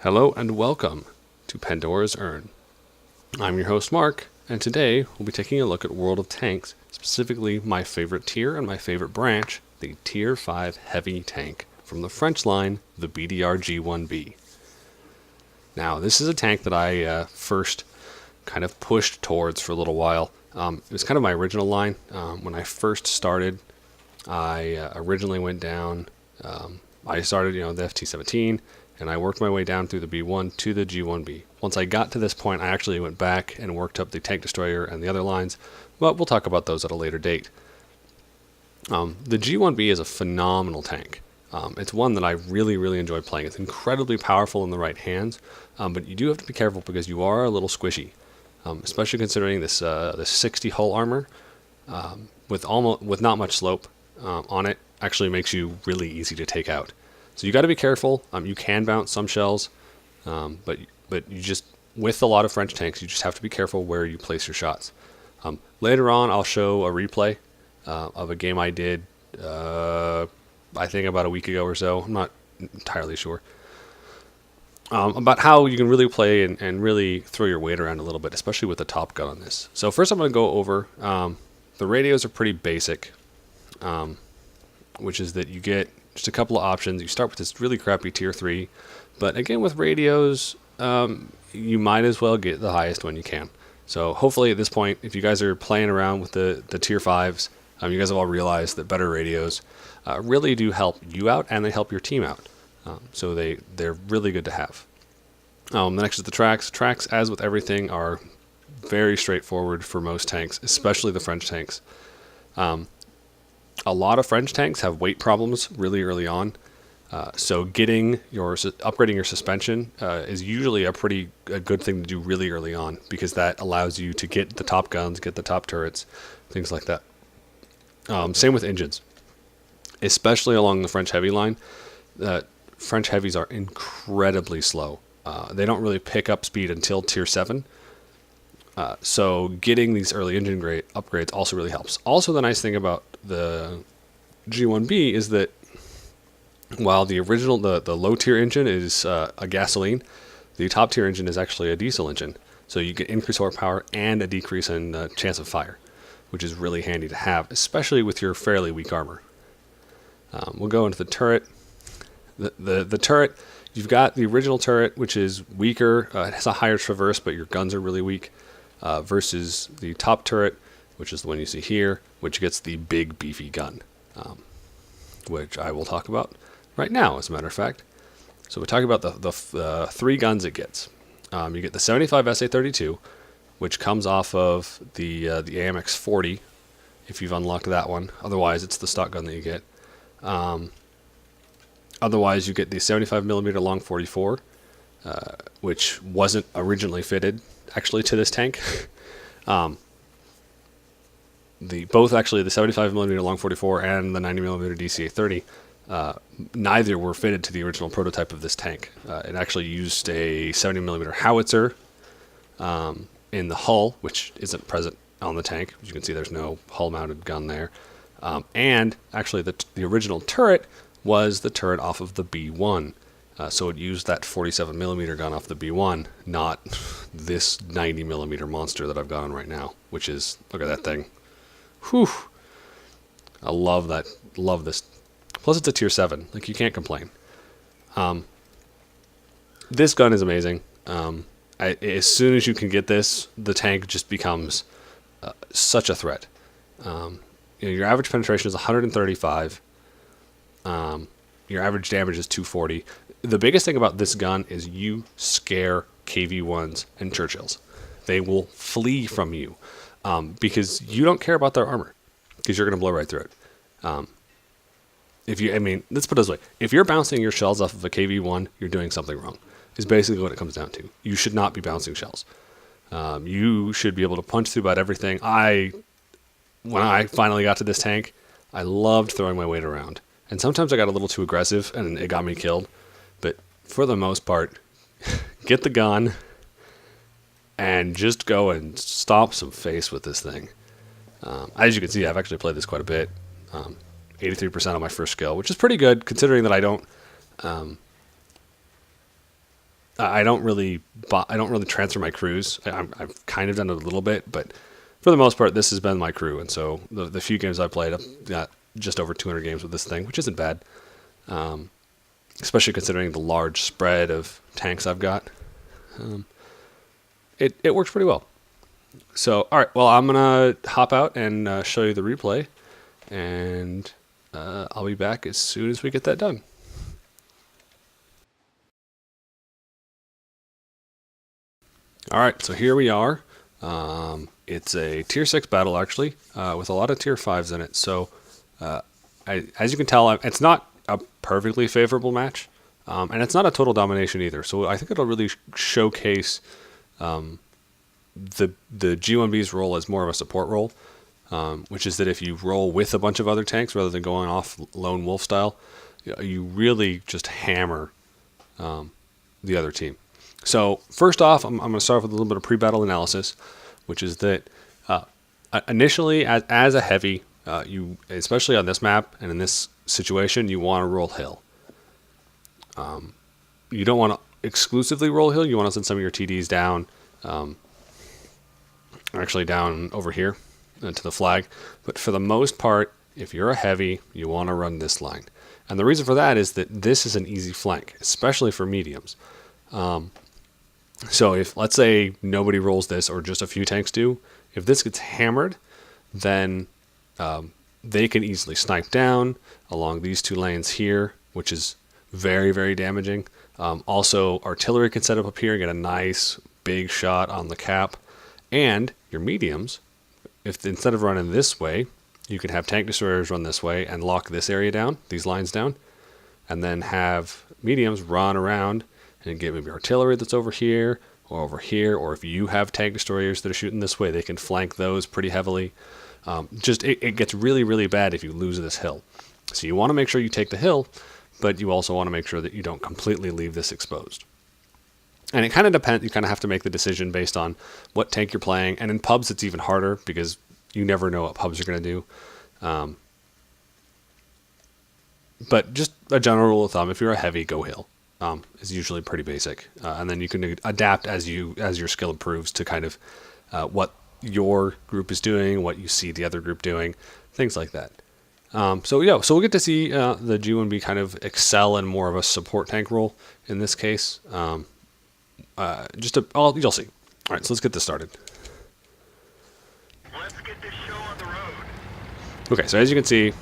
Hello and welcome to Pandora's Urn. I'm your host Mark, and today we'll be taking a look at World of Tanks, specifically my favorite tier and my favorite branch, the Tier 5 Heavy Tank from the French line, the BDR G1B. Now, this is a tank that I first kind of pushed towards for a little while. It was kind of my original line. When I first started, I originally went down, I started, the FT-17, and I worked my way down through the B1 to the G1B. Once I got to this point, I actually went back and worked up the tank destroyer and the other lines, but we'll talk about those at a later date. The G1B is a phenomenal tank. It's one that I really, really enjoy playing. It's incredibly powerful in the right hands, but you do have to be careful because you are a little squishy, especially considering this 60 hull armor with not much slope on it actually makes you really easy to take out. So you got to be careful. You can bounce some shells, but you just, with a lot of French tanks, you just have to be careful where you place your shots. Later on, I'll show a replay of a game I did, I think about a week ago or so. I'm not entirely sure. About how you can really play and really throw your weight around a little bit, especially with the top gun on this. So first I'm going to go over, the radios are pretty basic, which is that you get just a couple of options. You start with this really crappy tier 3, but again with radios, you might as well get the highest one you can. So hopefully at this point, if you guys are playing around with the tier 5s, you guys have all realized that better radios really do help you out and they help your team out. So they're really good to have. The next is the tracks. Tracks, as with everything, are very straightforward for most tanks, especially the French tanks. A lot of French tanks have weight problems really early on, so upgrading your suspension is usually a good thing to do really early on, because that allows you to get the top guns, get the top turrets, things like that. Same with engines, especially along the French heavy line. French heavies are incredibly slow. They don't really pick up speed until tier 7. So getting these early engine upgrades also really helps. Also, the nice thing about the G1B is that while the original, the low tier engine is a gasoline, the top tier engine is actually a diesel engine. So you get increased horsepower and a decrease in chance of fire, which is really handy to have, especially with your fairly weak armor. We'll go into the turret. The turret, you've got the original turret, which is weaker. It has a higher traverse, but your guns are really weak. Versus the top turret, which is the one you see here, which gets the big beefy gun, which I will talk about right now, as a matter of fact. So we're talking about the 3 guns it gets. You get the 75 SA-32, which comes off of the AMX 40, if you've unlocked that one. Otherwise, it's the stock gun that you get. Otherwise, you get the 75mm long 44, which wasn't originally fitted actually to this tank. Both actually, the 75mm long 44 and the 90mm DCA 30, neither were fitted to the original prototype of this tank. It actually used a 70mm howitzer in the hull, which isn't present on the tank. As you can see, there's no hull-mounted gun there. And actually, the original turret was the turret off of the B1. So it used that 47mm gun off the B1, not this 90mm monster that I've got on right now, which is, look at that thing. Whew. I love that. Love this. Plus it's a tier 7. Like, you can't complain. This gun is amazing. As soon as you can get this, the tank just becomes such a threat. Your average penetration is 135. Your average damage is 240. The biggest thing about this gun is you scare KV-1s and Churchills. They will flee from you because you don't care about their armor, because you're going to blow right through it. Let's put it this way. If you're bouncing your shells off of a KV-1, you're doing something wrong, is basically what it comes down to. You should not be bouncing shells. You should be able to punch through about everything. When I finally got to this tank, I loved throwing my weight around. And sometimes I got a little too aggressive and it got me killed. But for the most part, get the gun and just go and stomp some face with this thing. As you can see, I've actually played this quite a bit. 83% on my first skill, which is pretty good considering that I don't I don't really transfer my crews. I've kind of done it a little bit, but for the most part, this has been my crew. And so the few games I played, I've got just over 200 games with this thing, which isn't bad, especially considering the large spread of tanks I've got. It works pretty well. So, all right, well, I'm going to hop out and show you the replay, and I'll be back as soon as we get that done. All right, so here we are. It's a tier 6 battle, actually, with a lot of tier 5s in it. So, as you can tell, it's not a perfectly favorable match, and it's not a total domination either. So I think it'll really showcase the G1B's role as more of a support role, which is that if you roll with a bunch of other tanks rather than going off lone wolf style, you really just hammer the other team. So first off, I'm going to start off with a little bit of pre-battle analysis, which is that initially, as a heavy, you, especially on this map and in this situation, you want to roll hill. You don't want to exclusively roll hill. You want to send some of your TDs down, actually down over here to the flag. But for the most part, if you're a heavy, you want to run this line. And the reason for that is that this is an easy flank, especially for mediums. So if, let's say, nobody rolls this or just a few tanks do, if this gets hammered, then they can easily snipe down along these two lanes here, which is very, very damaging. Also, artillery can set up here and get a nice big shot on the cap. And your mediums, if instead of running this way, you can have tank destroyers run this way and lock this area down, these lines down, and then have mediums run around and get maybe artillery that's over here, or if you have tank destroyers that are shooting this way, they can flank those pretty heavily. It gets really, really bad if you lose this hill. So you want to make sure you take the hill, but you also want to make sure that you don't completely leave this exposed. And it kind of depends. You kind of have to make the decision based on what tank you're playing. And in pubs, it's even harder because you never know what pubs are going to do. But just a general rule of thumb, if you're a heavy, go hill. Is usually pretty basic. And then you can adapt as your skill improves to kind of what your group is doing, what you see the other group doing, things like that. So we'll get to see the G1B kind of excel in more of a support tank role in this case. You'll see. All right, so let's get this started. Let's get this show on the road. Okay, so as you can see,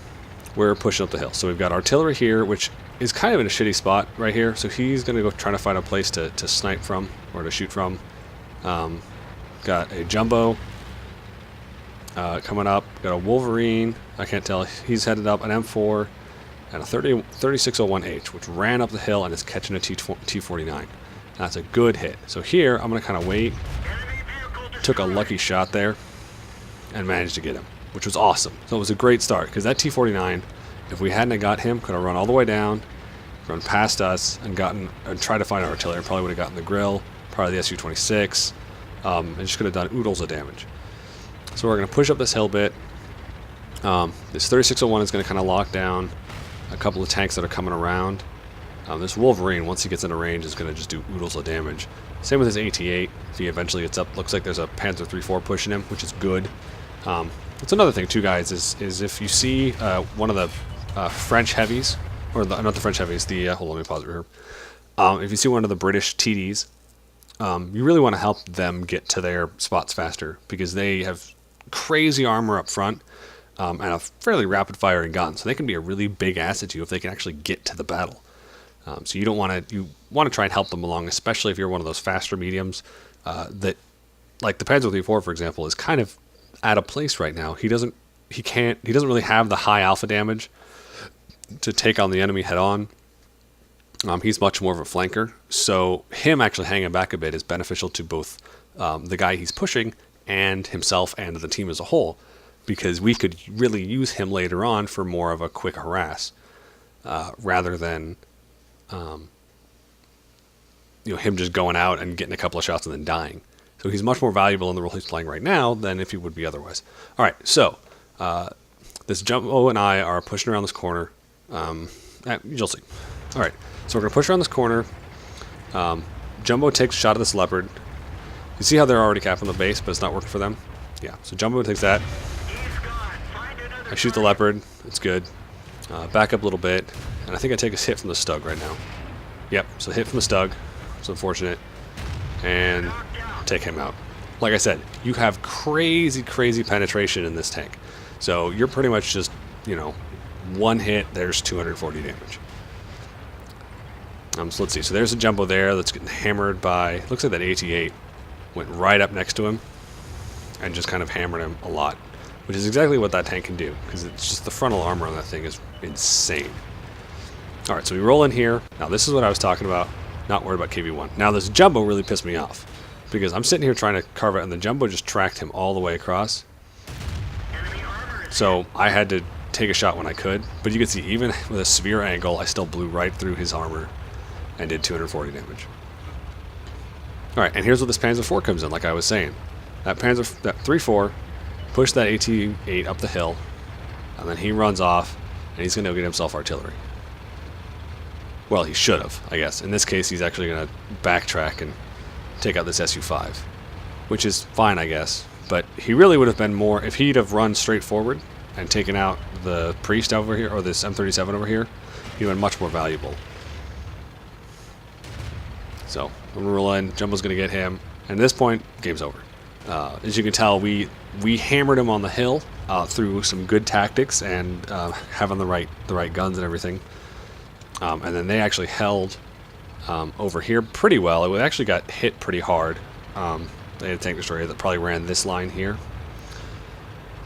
we're pushing up the hill. So we've got artillery here, which is kind of in a shitty spot right here. So he's going to go trying to find a place to snipe from or to shoot from. Got a jumbo coming up. Got a Wolverine. I can't tell. He's headed up an M4 and a 3601H, which ran up the hill and is catching a T49. That's a good hit. So here, I'm going to kind of wait. Took a lucky shot there and managed to get him, which was awesome. So it was a great start because that T49, if we hadn't got him, could have run all the way down, run past us, and tried to find our artillery. Probably would have gotten the grill, probably the Su-26, and just could have done oodles of damage. So we're going to push up this hill bit. This 3601 is going to kind of lock down a couple of tanks that are coming around. This Wolverine, once he gets into range, is going to just do oodles of damage. Same with his AT-8. If he eventually gets up, looks like there's a Panzer III-4 pushing him, which is good. That's another thing too, guys, is if you see one of the French heavies, or not the French heavies, hold on, let me pause it here. If you see one of the British TDs, you really want to help them get to their spots faster because they have crazy armor up front and a fairly rapid firing gun, so they can be a really big asset to you if they can actually get to the battle. So you want to try and help them along, especially if you're one of those faster mediums that, like the Panzer III-4, for example, is kind of at a place right now. He doesn't really have the high alpha damage to take on the enemy head on. He's much more of a flanker, so him actually hanging back a bit is beneficial to both the guy he's pushing and himself and the team as a whole, because we could really use him later on for more of a quick harass rather than him just going out and getting a couple of shots and then dying. So he's much more valuable in the role he's playing right now than if he would be otherwise. All right, so this Jumbo and I are pushing around this corner. You'll see. All right, so we're going to push around this corner. Jumbo takes a shot at this leopard. You see how they're already capping the base, but it's not working for them? Yeah, so Jumbo takes that. I shoot the leopard. It's good. Back up a little bit, and I think I take a hit from the Stug right now. Yep, so hit from the Stug. It's unfortunate. And take him out. Like I said, you have crazy, crazy penetration in this tank. So you're pretty much just, you know, one hit, there's 240 damage. So let's see. So there's a Jumbo there that's getting hammered by, looks like that AT-8 went right up next to him and just kind of hammered him a lot, which is exactly what that tank can do, because it's just the frontal armor on that thing is insane. All right, so we roll in here. Now this is what I was talking about. Not worried about KV-1. Now this Jumbo really pissed me off, because I'm sitting here trying to carve out, and the Jumbo just tracked him all the way across. So I had to take a shot when I could, but you can see even with a severe angle, I still blew right through his armor and did 240 damage. All right, and here's where this Panzer IV comes in, like I was saying. That 3-4 pushed that AT-8 up the hill, and then he runs off, and he's going to go get himself artillery. Well, he should have, I guess. In this case, he's actually going to backtrack and take out this Su-5, which is fine, I guess. But he really would have been more, if he'd have run straight forward and taken out the Priest over here, or this M37 over here, he'd have been much more valuable. So, I'm going to roll in, Jumbo's going to get him, and at this point, game's over. As you can tell, we hammered him on the hill through some good tactics and having the right guns and everything. And then they actually held over here pretty well. It actually got hit pretty hard. They had a tank destroyer that probably ran this line here.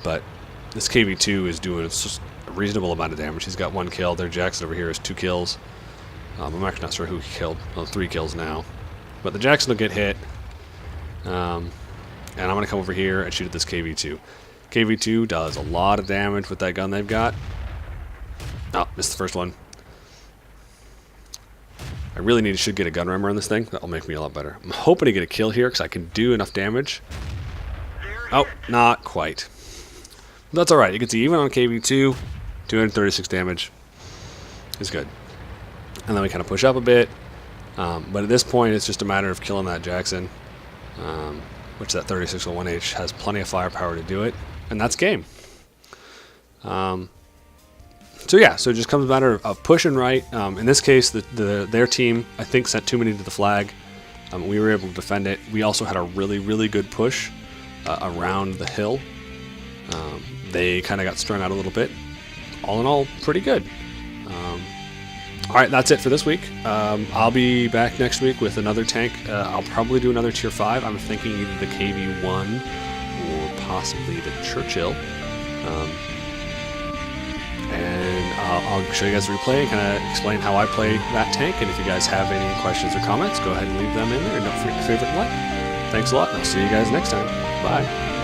But this KV-2 is doing just a reasonable amount of damage. He's got 1 kill. Their Jackson over here is 2 kills. I'm actually not sure who he killed. Well, 3 kills now. But the Jackson will get hit. And I'm going to come over here and shoot at this KV-2. KV-2 does a lot of damage with that gun they've got. Oh, missed the first one. I really should get a gun rammer on this thing. That'll make me a lot better. I'm hoping to get a kill here because I can do enough damage. Oh, not quite. That's alright. You can see even on KV-2, 236 damage is good. And then we kind of push up a bit. But at this point, it's just a matter of killing that Jackson. Which that 3601H has plenty of firepower to do it. And that's game. So yeah, so it just comes a matter of pushing right. In this case, their team, I think, sent too many to the flag. We were able to defend it. We also had a really, really good push around the hill. They kind of got strung out a little bit. All in all, pretty good. All right, that's it for this week. I'll be back next week with another tank. I'll probably do another Tier 5. I'm thinking either the KV-1 or possibly the Churchill. And I'll show you guys a replay and kind of explain how I play that tank. And if you guys have any questions or comments, go ahead and leave them in there. And don't forget to favorite and like. Thanks a lot, and I'll see you guys next time. Bye.